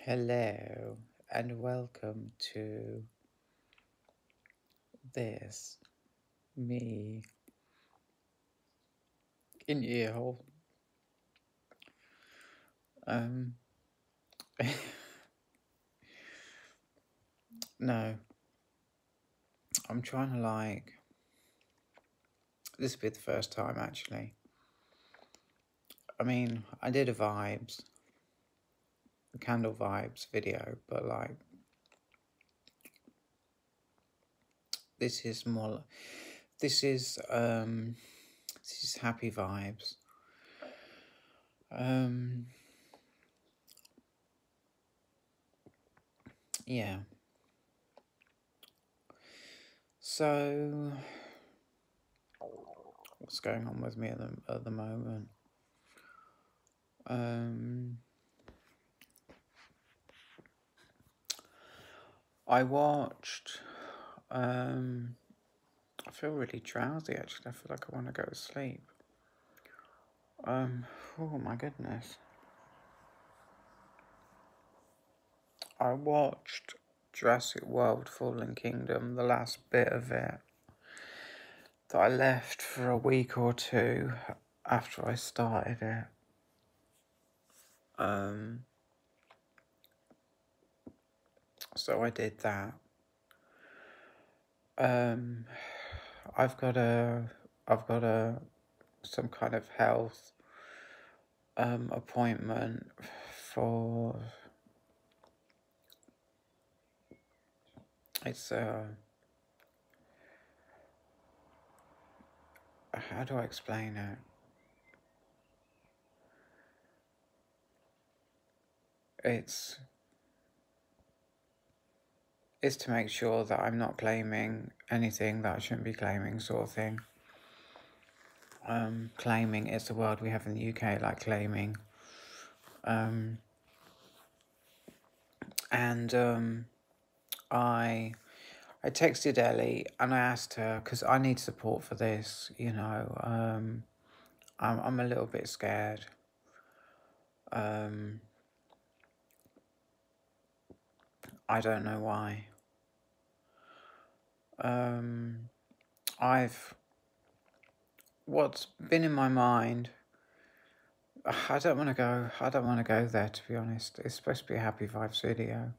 Hello and welcome to this me in your earhole. Um, no, I'm trying to this will be the first time actually. I mean, I did a candle vibes video, but this is more, this is, this is happy vibes. Um, yeah. So, what's going on with me at the moment? I watched, I feel really drowsy actually. I feel like I want to go to sleep. Oh my goodness. I watched Jurassic World Fallen Kingdom, the last bit of it, that I left for a week or two after I started it. So I did that. I've got some kind of health appointment for, it's how do I explain it? It's to make sure that I'm not claiming anything that I shouldn't be claiming, sort of thing. Claiming is the word we have in the UK, like claiming. I texted Ellie and I asked her, because I need support for this, you know. I'm a little bit scared. I don't know why. What's been in my mind, I don't want to go there, to be honest. It's supposed to be a happy vibes video.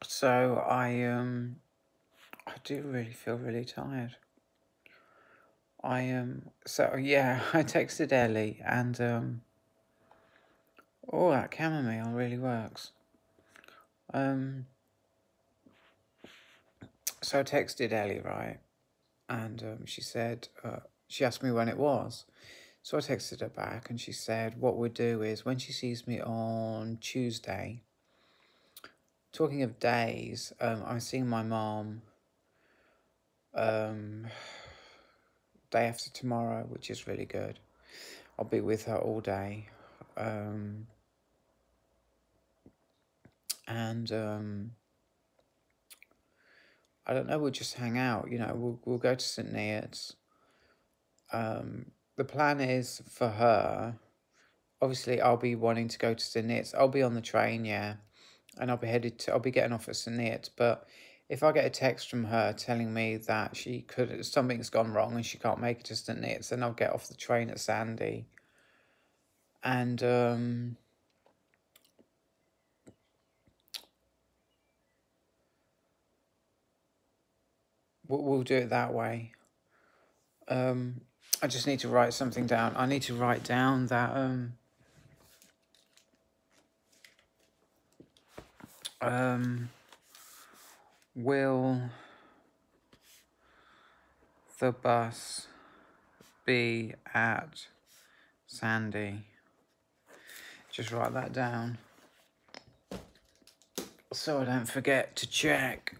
So I do really feel really tired. So yeah, I texted Ellie and oh, that chamomile really works. So I texted Ellie, right? And she said, she asked me when it was. So I texted her back and she said, what we'll do is when she sees me on Tuesday, talking of days, I'm seeing my mom day after tomorrow, which is really good. I'll be with her all day. And I don't know, we'll just hang out, you know, we'll go to St. Neots. The plan is for her, obviously I'll be wanting to go to St. Neots. I'll be on the train, yeah, and I'll be getting off at St. Neots, but if I get a text from her telling me that something's gone wrong and she can't make it to St. Neots, then I'll get off the train at Sandy. And we'll do it that way. I just need to write something down. I need to write down that will the bus be at Sandy? Just write that down so I don't forget to check.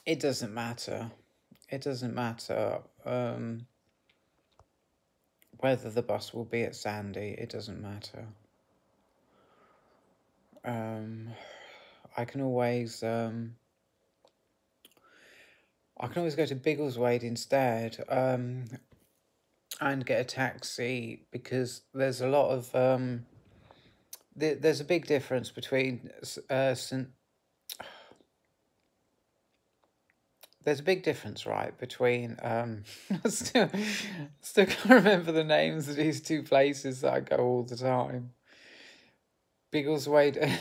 It doesn't matter. It doesn't matter whether the bus will be at Sandy. It doesn't matter. I can always I can always go to Biggleswade instead, and get a taxi, because there's a lot of there's a big difference between there's a big difference, right, between I still can't remember the names of these two places that I go all the time. Biggleswade,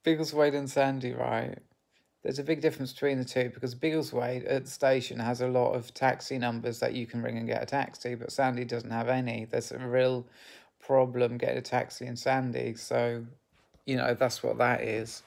Biggleswade and Sandy, right? There's a big difference between the two, because Biggleswade at the station has a lot of taxi numbers that you can ring and get a taxi, but Sandy doesn't have any. There's a real problem getting a taxi in Sandy, so, you know, that's what that is.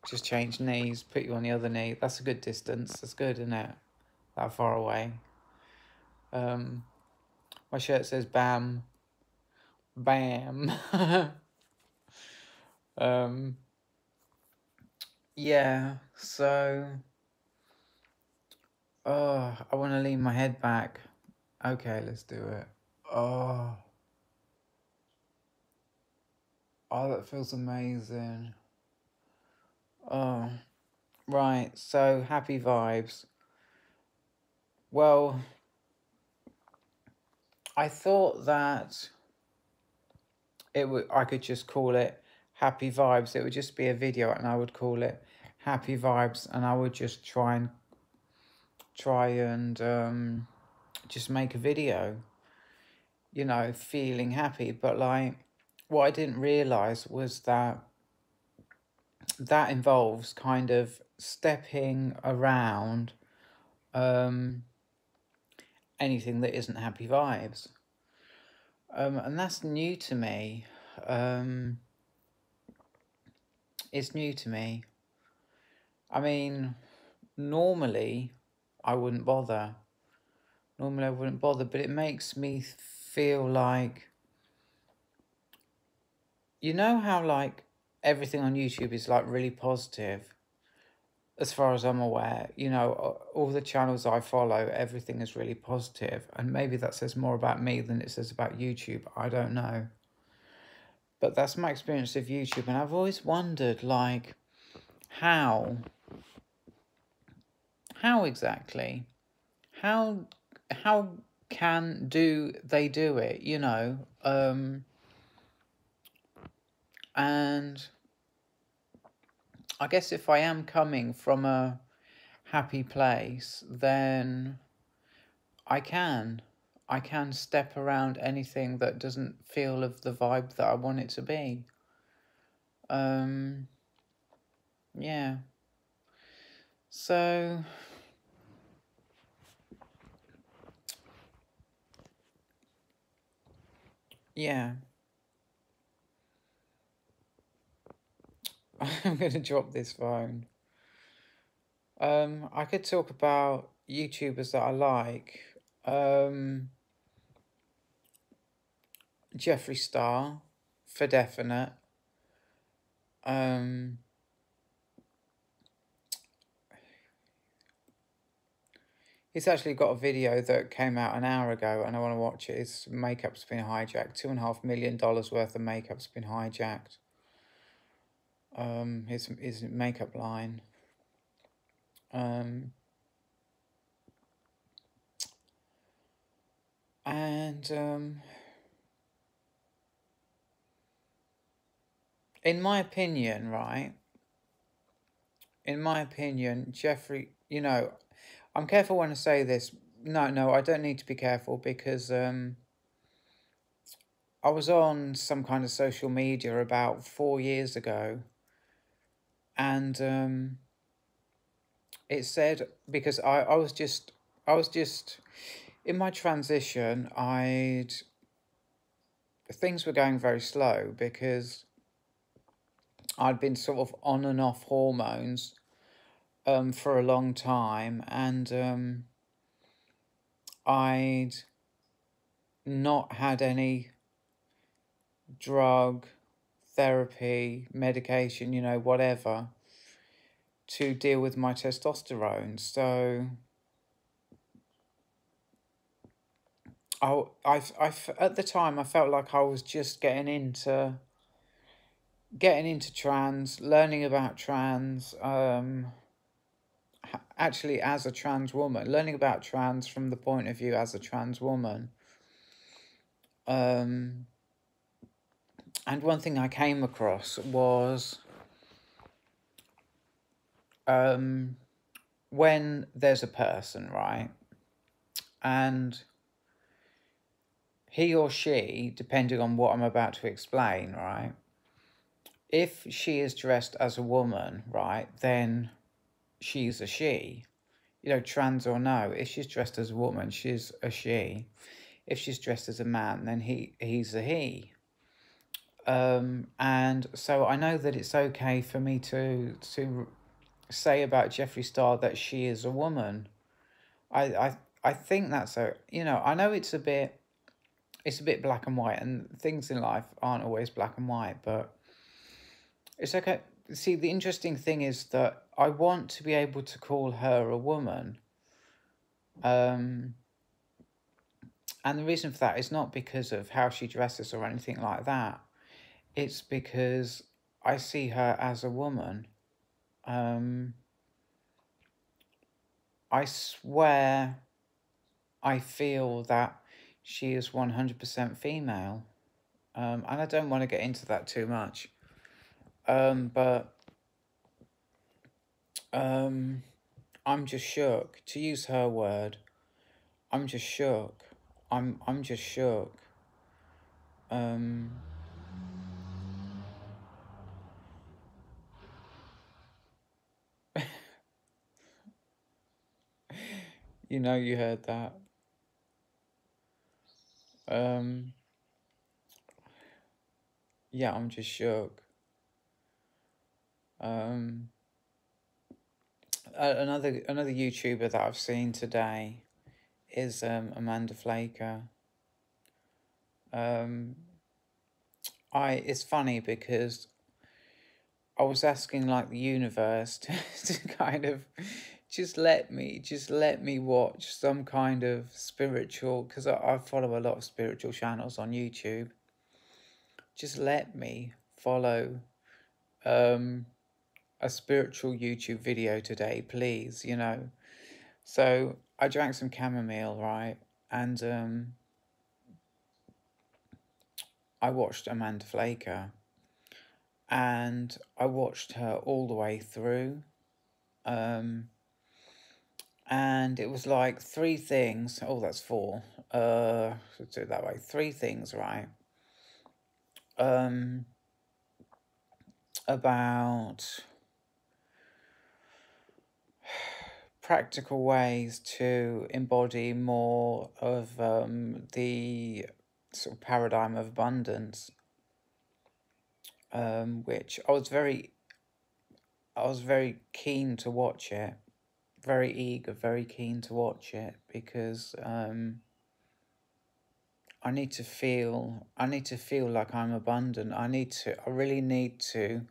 Just change knees, put you on the other knee. That's a good distance. That's good, isn't it? That far away. My shirt says BAM. BAM. Yeah, so... Oh, I want to lean my head back. Okay, let's do it. Oh. Oh, that feels amazing. Oh. Right, so happy vibes. Well, I thought that I could just call it happy vibes. It would just be a video and I would call it happy vibes, and I would just try and just make a video, you know, feeling happy. But like, what I didn't realize was that involves kind of stepping around anything that isn't happy vibes. And that's new to me. It's new to me. I mean, normally I wouldn't bother. Normally I wouldn't bother, but it makes me feel like, you know how like everything on YouTube is like really positive, as far as I'm aware, you know, all the channels I follow, everything is really positive, and maybe that says more about me than it says about YouTube, I don't know. But that's my experience of YouTube, and I've always wondered, like, how exactly, how can they do it, you know? And I guess if I am coming from a happy place, then I can step around anything that doesn't feel of the vibe that I want it to be. Yeah. So, yeah. I'm going to drop this phone. I could talk about YouTubers that I like. Jeffree Star, for definite. He's actually got a video that came out an hour ago and I want to watch it. His makeup's been hijacked. $2.5 million worth of makeup's been hijacked. His makeup line. In my opinion, right? In my opinion, Jeffree, you know, I'm careful when I say this. No, I don't need to be careful, because I was on some kind of social media about 4 years ago, and it said, because I was just in my transition, things were going very slow, because I'd been sort of on and off hormones for a long time, and I'd not had any drug, therapy, medication, you know, whatever, to deal with my testosterone. So at the time, I felt like I was just getting into trans, learning about trans, actually as a trans woman, learning about trans from the point of view as a trans woman. And one thing I came across was when there's a person, right, and he or she, depending on what I'm about to explain, right, if she is dressed as a woman, right, then she's a she. You know, trans or no, if she's dressed as a woman, she's a she. If she's dressed as a man, then he's a he. And so I know that it's okay for me to say about Jeffree Star that she is a woman. I think that's a, you know, I know it's a bit black and white, and things in life aren't always black and white, but it's okay. See, the interesting thing is that I want to be able to call her a woman. And the reason for that is not because of how she dresses or anything like that. It's because I see her as a woman. I swear I feel that she is 100% female. And I don't want to get into that too much. But I'm just shook. To use her word, I'm just shook. I'm just shook. You know, you heard that. Yeah, I'm just shook. Another YouTuber that I've seen today is Amanda Flaker. It's funny because I was asking like the universe to kind of just let me watch some kind of spiritual, because I follow a lot of spiritual channels on YouTube. Just let me follow a spiritual YouTube video today, please, you know. So I drank some chamomile, right? And I watched Amanda Flaker. And I watched her all the way through. And it was like three things. Oh, that's four. Let's do it that way. Three things, right? About practical ways to embody more of the sort of paradigm of abundance, which I was very keen to watch it, very eager, very keen to watch it, because I need to feel like I'm abundant. I really need to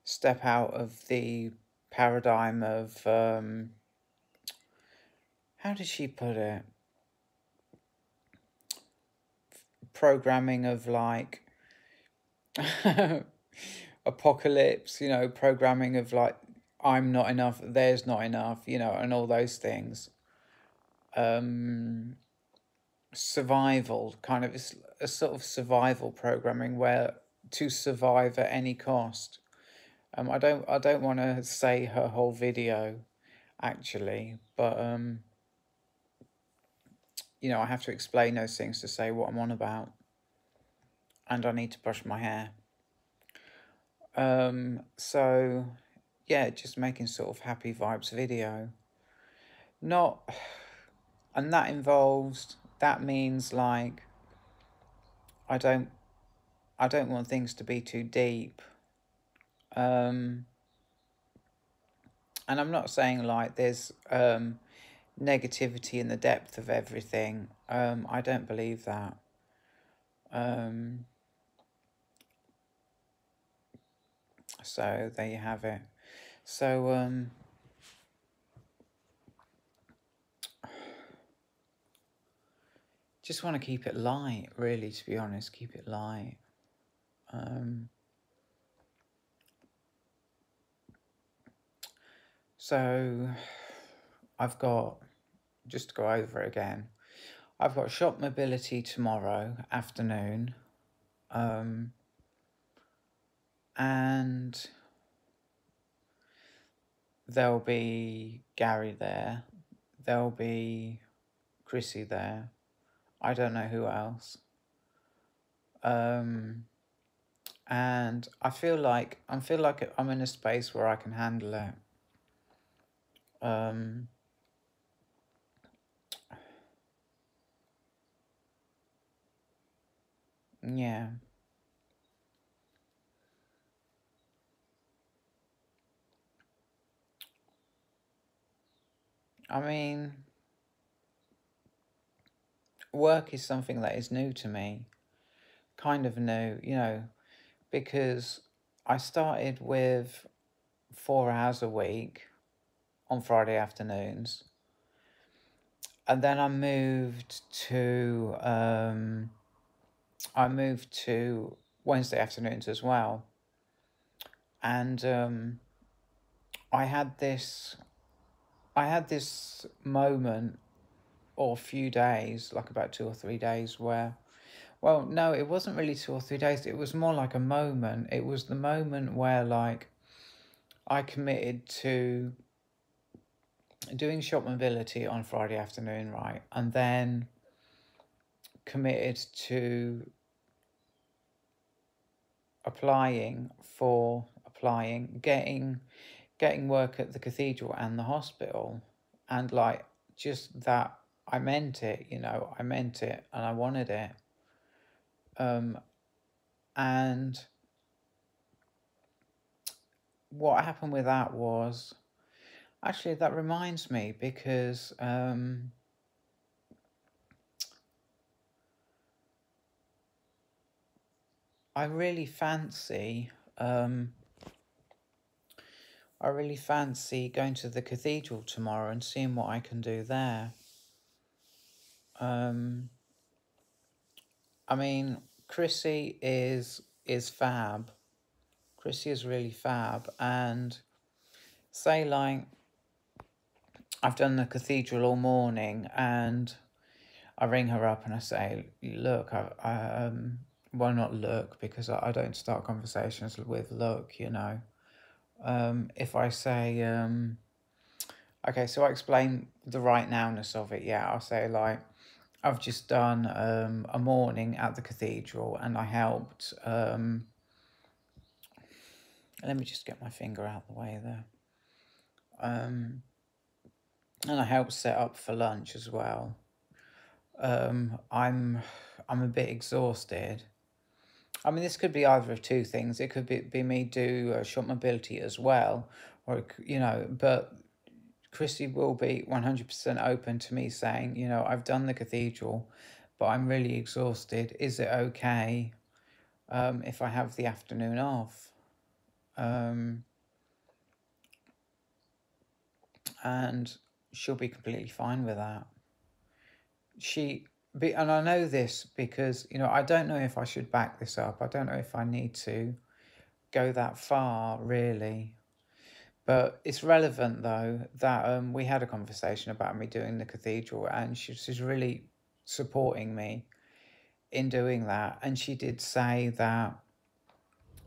step out of the paradigm of how did she put it? Programming of like apocalypse, you know, programming of like I'm not enough, there's not enough, you know, and all those things. Survival, kind of, it's a sort of survival programming where to survive at any cost. I don't want to say her whole video, actually, but you know, I have to explain those things to say what I'm on about, and I need to brush my hair. So yeah, just making sort of happy vibes video. Not, and that means like I don't want things to be too deep. And I'm not saying like there's negativity in the depth of everything. I don't believe that. So there you have it. So just want to keep it light, really, to be honest. Keep it light. So I've got, just to go over it again, I've got shop mobility tomorrow afternoon. And there'll be Gary there. There'll be Chrissy there. I don't know who else. And I feel like I'm in a space where I can handle it. Yeah. I mean, work is something that is new to me. Kind of new, you know, because I started with 4 hours a week on Friday afternoons. And then I moved to Wednesday afternoons as well. And I had this moment or few days, like about 2 or 3 days, where, well, no, it wasn't really 2 or 3 days. It was more like a moment. It was the moment where, like, I committed to doing shop mobility on Friday afternoon, right? And then committed to getting work at the cathedral and the hospital. And, like, just that, I meant it, you know, I meant it and I wanted it. And what happened with that was, actually, that reminds me, because I really fancy going to the cathedral tomorrow and seeing what I can do there. I mean, Chrissy is fab. Chrissy is really fab. And say, like, I've done the cathedral all morning, and I ring her up and I say, look, well, not look, because I don't start conversations with look, you know. If I say, okay, so I explain the right nowness of it, yeah, I'll say, like, I've just done a morning at the cathedral, and I helped, let me just get my finger out the way there. And I helped set up for lunch as well. I'm a bit exhausted. I mean, this could be either of two things. It could be me do shop mobility as well, or, you know, but Christy will be 100% open to me saying, you know, I've done the cathedral, but I'm really exhausted. Is it okay if I have the afternoon off? And she'll be completely fine with that. And I know this because, you know, I don't know if I should back this up. I don't know if I need to go that far, really. But it's relevant, though, that we had a conversation about me doing the cathedral, and she's really supporting me in doing that. And she did say that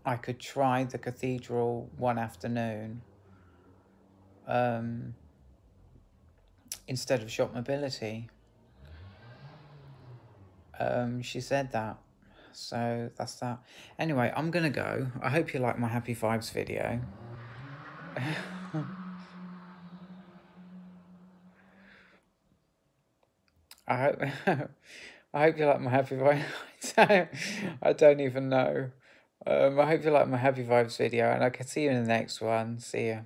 I could try the cathedral one afternoon instead of shop mobility. She said that. So that's that. Anyway, I'm going to go. I hope you like my Happy Vibes video. I hope I hope you like my Happy Vibes. I don't even know. I hope you like my Happy Vibes video, and I can see you in the next one. See ya.